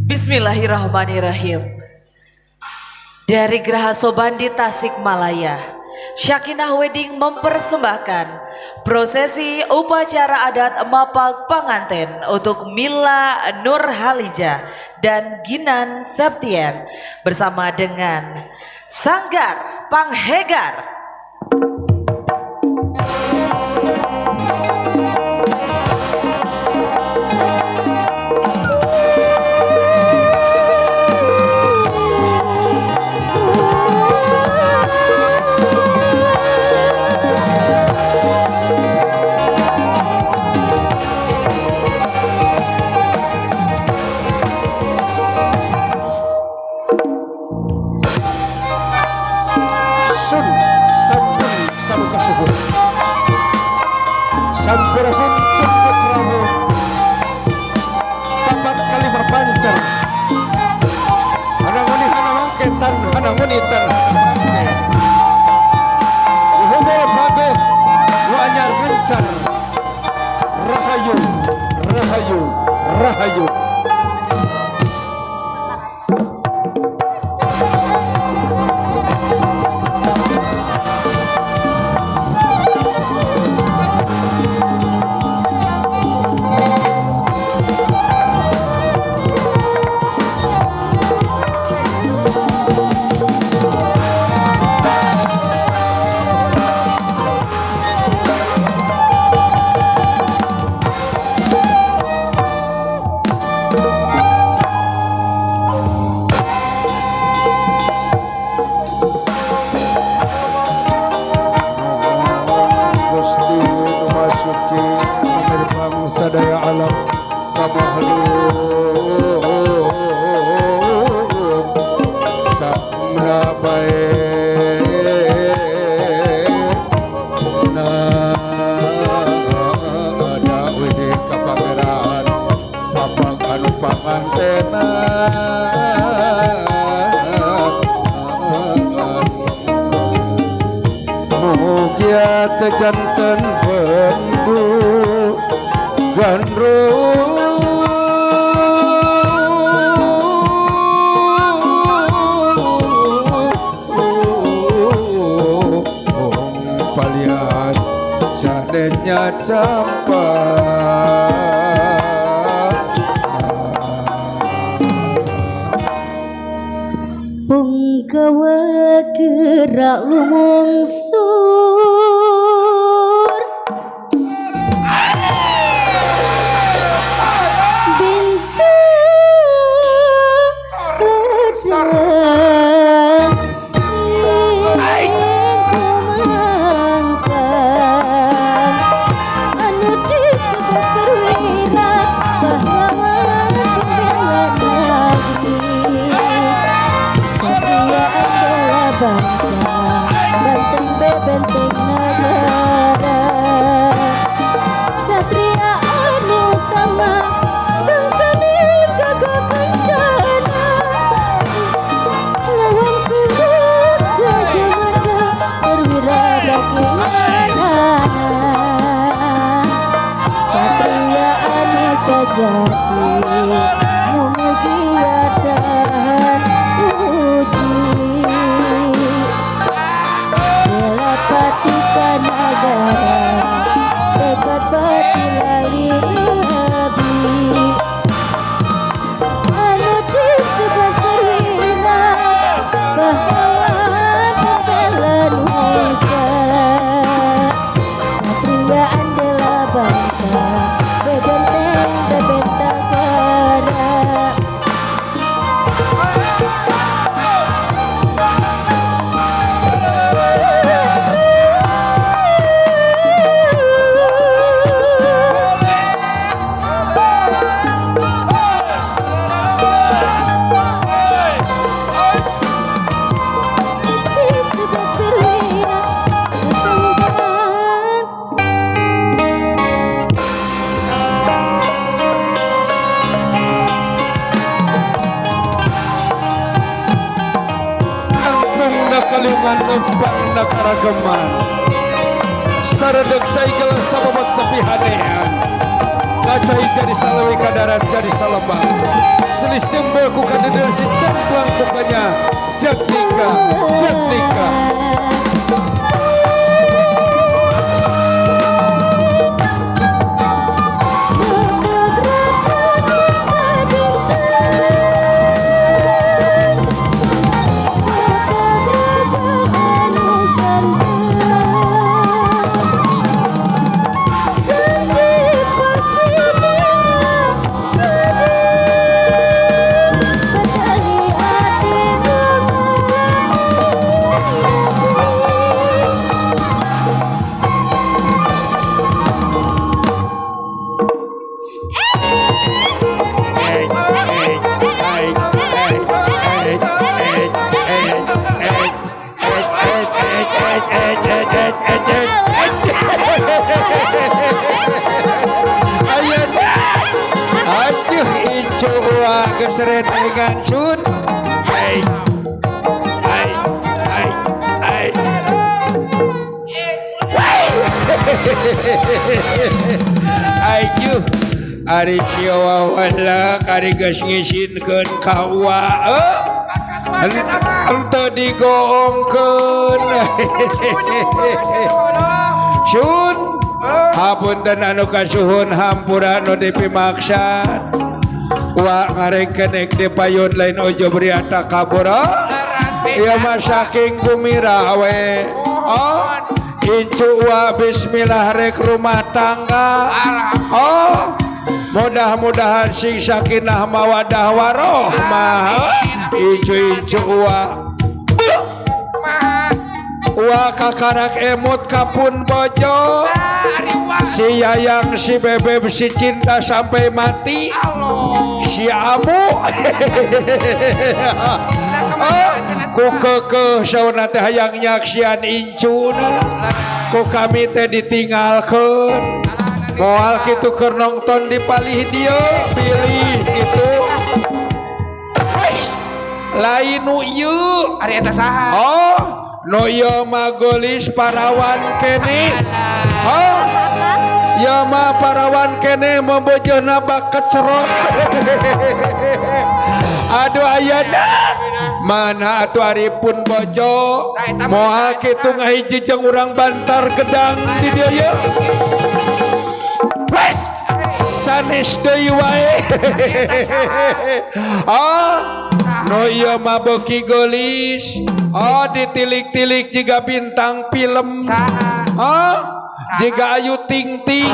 Bismillahirrahmanirrahim. Dari Geraha Sobandi Tasikmalaya, Syakinah Wedding mempersembahkan prosesi upacara adat Mapag Panganten untuk Mila Nurhalija dan Ginan Septien bersama dengan Sanggar Panghegar. Sampurasun cukup ramu papat kali berpancar hananguni hanamangketan hanangunitan uhumul babe wanyar gencar rahayu rahayu rahayu. Sadaya alam kabahlum samna bae na ada wedi kapangeran apang anu pangantena mugia tejanten bendu Gandro palian sadenya campak punggawa gerak lumungsur kalungan lempang nakara geman saredeg saigel sababat sapihadean ngacai jadi salawi kadaran jadi salebang selis jembel ku kadedel si cemplang pokoknya jatnika jatnika Keserengan sun hai hai hai hai ayo ari kieu wala kari geus ngisinkeun kawa henteu digoongkeun sun hapunten anu kasuhun hampura nu dipimaksan wa ngareng kenek di payun lain ojo beriata kabura iya mah saking gumira we oh incu wa bismillah rek rumah tangga oh mudah-mudahan sing sakinah mawadah warohmah incu wa kakarak emut kapun bojo si yayang si bebeb si cinta sampai mati si amu ku kekeh sauna teh hayang nyaksian incuna ku kami teh ditinggalkeun moal kitu keur nongton di palih dieu pilih kitu lain nu ieu ari eta saha oh no ieu mah geulis parawan keneh oh ya mah parawan kene membojona bak kecerot aduh ayana mana atuh aripun bojo moal kitu ngahiji jeung urang bantar gedang di dieu ye wes sanes deui wae oh no ieu mah beuki geulis oh ditilik-tilik jiga bintang film oh jika Ayu Ting Ting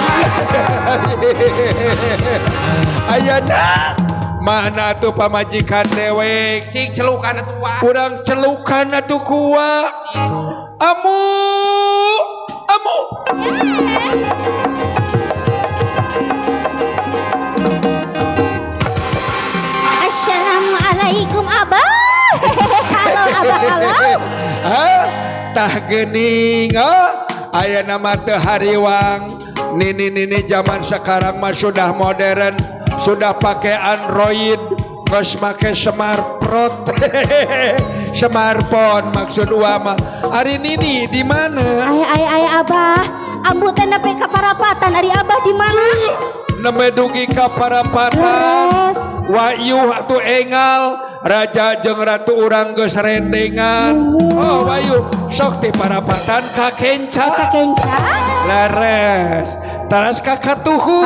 ayana mana tuh pamajikan dewek cing celukan atuh wa kurang celukan atuh kuwa amu amu Assalamualaikum abah kalau abah kalau tah geuning aya nama teu hariwang nini zaman sekarang mah sudah modern sudah pakai Android geus make smartphone maksud mah ari nini di mana ay abah ambu teh nepi ka parapatan ari abah di mana nembe dugi ka parapatan wayuh atuh engal raja jeung ratu urang geus rendengan oh wayuh sok ti parapatan ka kenca leres taras ka katuhu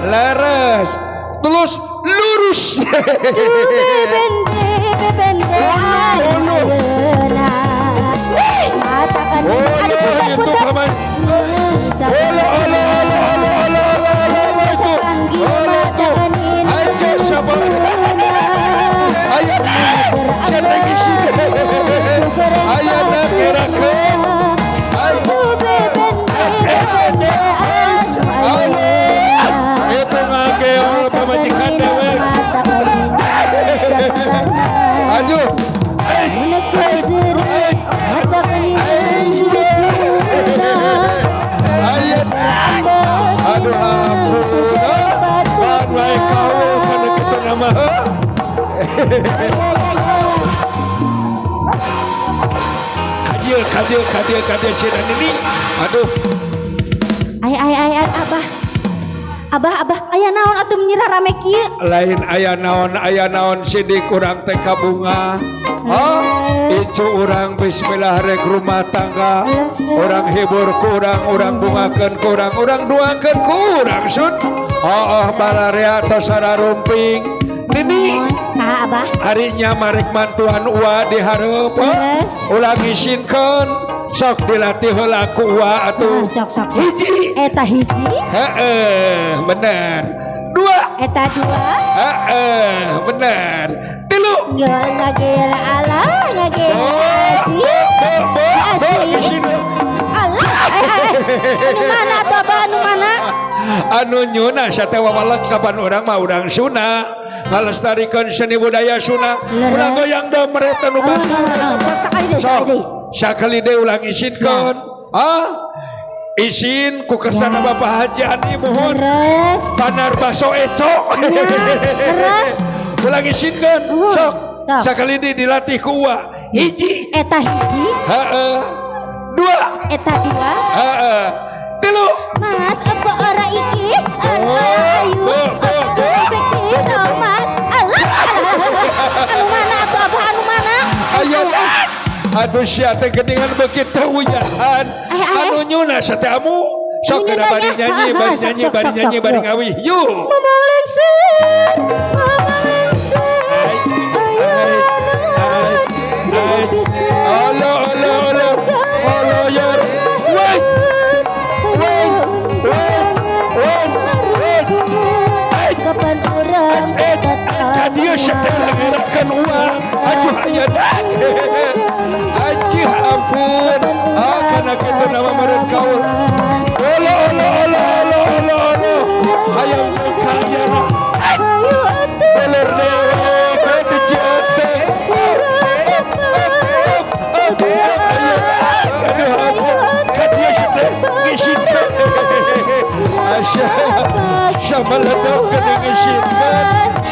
leres terus lurus bebende ayeuna matakan itu kaman aja sabar ayana gerakeun itu ngageol pamajikan dewe aduh kadia cina ini. Aduh. Ay, Abah, aya naon atuh menyira rame kieu? Lain aya naon sidik kurang teh kabunga. Icu orang bismillah rek rumah tangga. Orang hibur kurang, orang bungakeun kurang, orang duakeun kurang sud. Balarea tos sararumping. Nini Abah. harinya marek mantuan Uwa dihareup. Ulang isinkeun. Sok dilatih heula ku Uwa atuh. Sok. Hiji. Eta hiji. Bener. 2. Eta 2. Bener. 3. Ngagela Allah, ngagela asih. Allah. Anu mana tuh Abah, anu mana? Anu nyuna satya wawaleg kapan orang mah urang Sunda ngalestarikeun seni budaya Sunda. Ulah goyang domret anu sakali deui ulang isinkeun. Isin ku kersana Bapak Haji Adi mohon. Panar baso eco. Ulang isinkeun. Sok. Sakali deui dilatih ku Uwa. Hiji. Eta hiji. 2. Eta 2. 3. Mas, apa ora iki? Ayu. Seksi tau Mas. Allah. Anu mana tuh Abah, anu mana? Ayo. Aduh sia teh geuningan bekitu uyahan. Anu nyuna sateumu sok kada bari nyanyi bari ngawih yuk. Mamang lengser. Kapan orang dia sedang gerakan Uwa. Aduh ayadan. Aji ampun. Karena kita nama meren kaul. Hayang kalian. Beler dewe kejate. Kadia sedang ngisinkan. Sama ledok kena ngisinkan.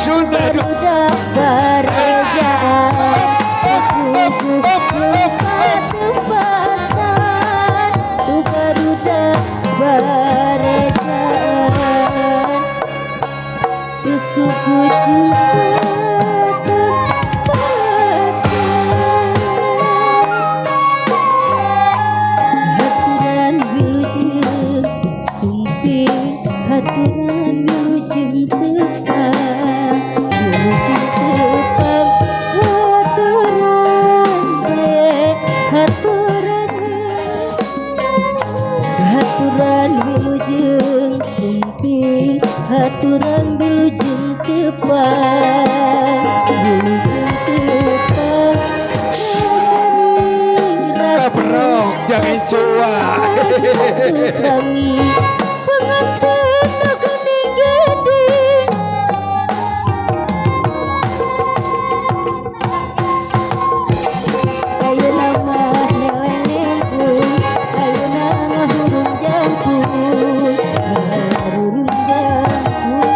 Sudah berjalan susu kucing haturan wilujeng sumping haturan wilujeng tepang haturan wilujeng sumping haturan wilujeng tepang kabrok jangan cuak kami pengantin gening geding ayeuna mah nelengkung ayeuna ngahurung jangkung harurung jangkung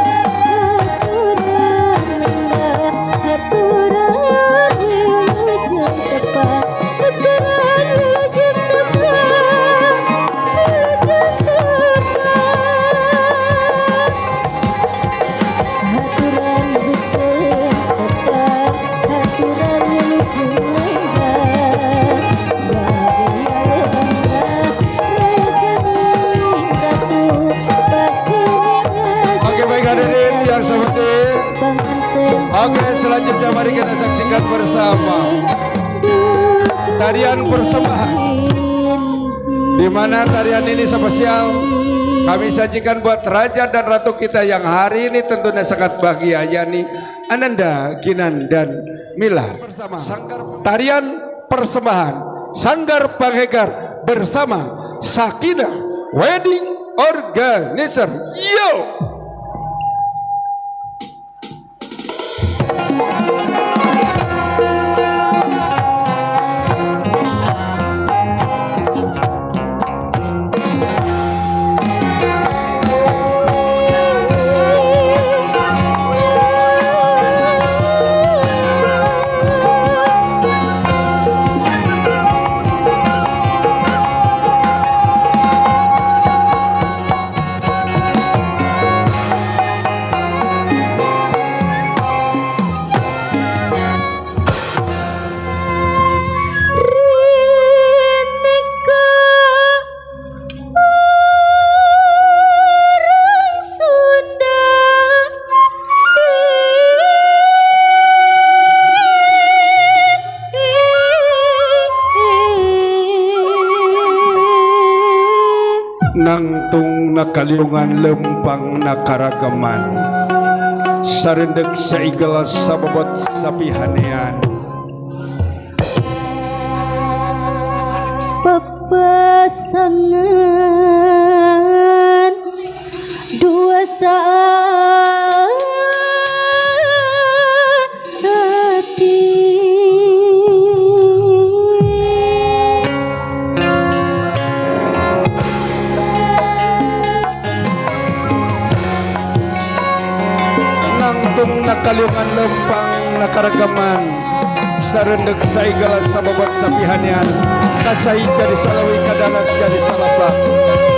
haturan wilujeng tepang haturan wilujeng tepang haturan buteuh tepang haturan wilujeng lenggah bagaya lenggah rekening ratu pasiningan Oke baik hadirin yang seperti pengantin Oke selanjutnya mari kita saksikan bersama tarian persembahan di mana tarian ini spesial kami sajikan buat raja dan ratu kita yang hari ini tentunya sangat bahagia yakni Ananda, Kinan dan Mila bersama tarian persembahan Sanggar Panghegar bersama Sakinah Wedding Organizer. Yo. nangtung nakaliungan lempang nakaragaman sarendek saigala sababot sapihanean pepasangan dua hati nangtung nakaliungan lempang nakaragaman sarendek saigala sababot sapihanean kacai jadi salawi kadanak jadi salabak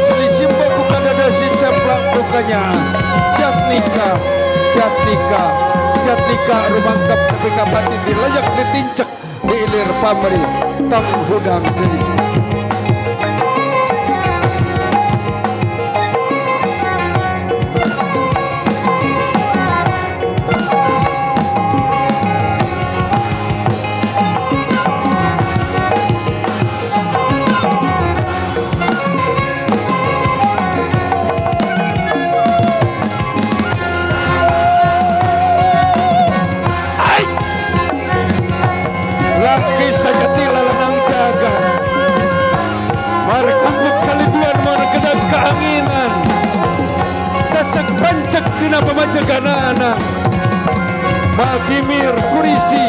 selisimbo ku kadada si camplang bukanya jatnika rumangkap tapi kapati dilayak ditincek di ilir pamri tam hudang deui laki sajati lalanang jaga markubuk kaliduan markedan keanginan cacak pancak dina pamajaganana magimir kurisi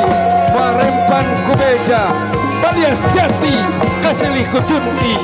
marempan kubeja balias jati kasilih kucunti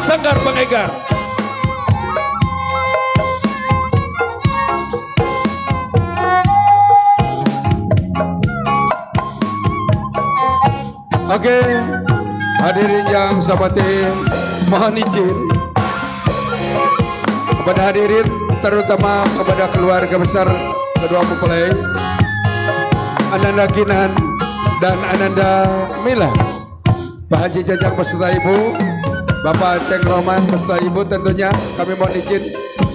Sanggar Pangegar. Oke, hadirin yang sabati, mohon izin kepada hadirin terutama kepada keluarga besar kedua mempelai Ananda Ginan dan Ananda Mila, Pak Haji Jajang beserta Ibu, Bapak Ceng Roman beserta Ibu, tentunya kami mohon izin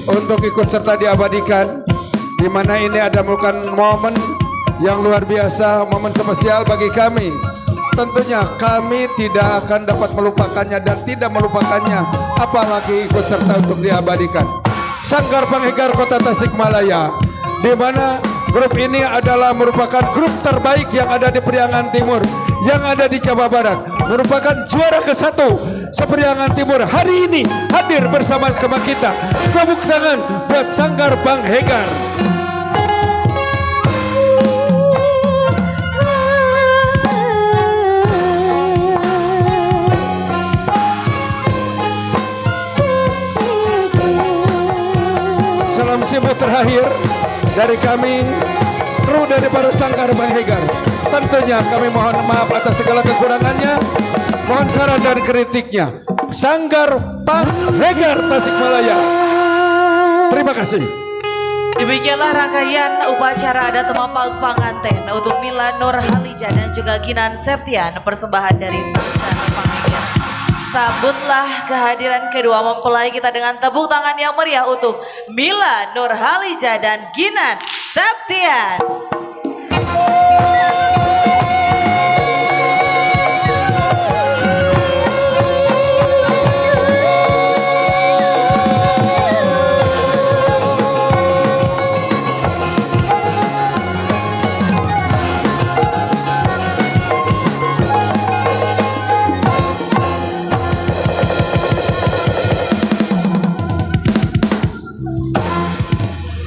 untuk ikut serta diabadikan, di mana ini ada merupakan momen yang luar biasa, momen spesial bagi kami. Tentunya kami tidak akan dapat melupakannya dan tidak melupakannya, apalagi ikut serta untuk diabadikan. Sanggar Pangegar Kota Tasikmalaya, di mana grup ini adalah merupakan grup terbaik yang ada di Priangan Timur, yang ada di Jawa Barat, merupakan juara ke-1 Sepriangan Timur hari ini hadir bersama kita. Tepuk tangan buat Sanggar Pangegar. Salam sibuk terakhir dari kami, kru dari para Sanggar Pangegar. Tentunya kami mohon maaf atas segala kekurangannya, mohon saran dan kritiknya. Sanggar Pangegar Tasikmalaya, terima kasih. Demikianlah rangkaian upacara adat Mapak Panganten untuk Mila Nur Halija dan juga Ginan Septian, persembahan dari Sanggar Pangegar. Sambutlah kehadiran kedua mempelai kita dengan tepuk tangan yang meriah untuk Mila Nur Halija dan Ginan Septian.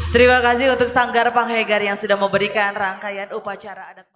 Terima kasih untuk Sanggar Panghegar yang sudah memberikan rangkaian upacara adat.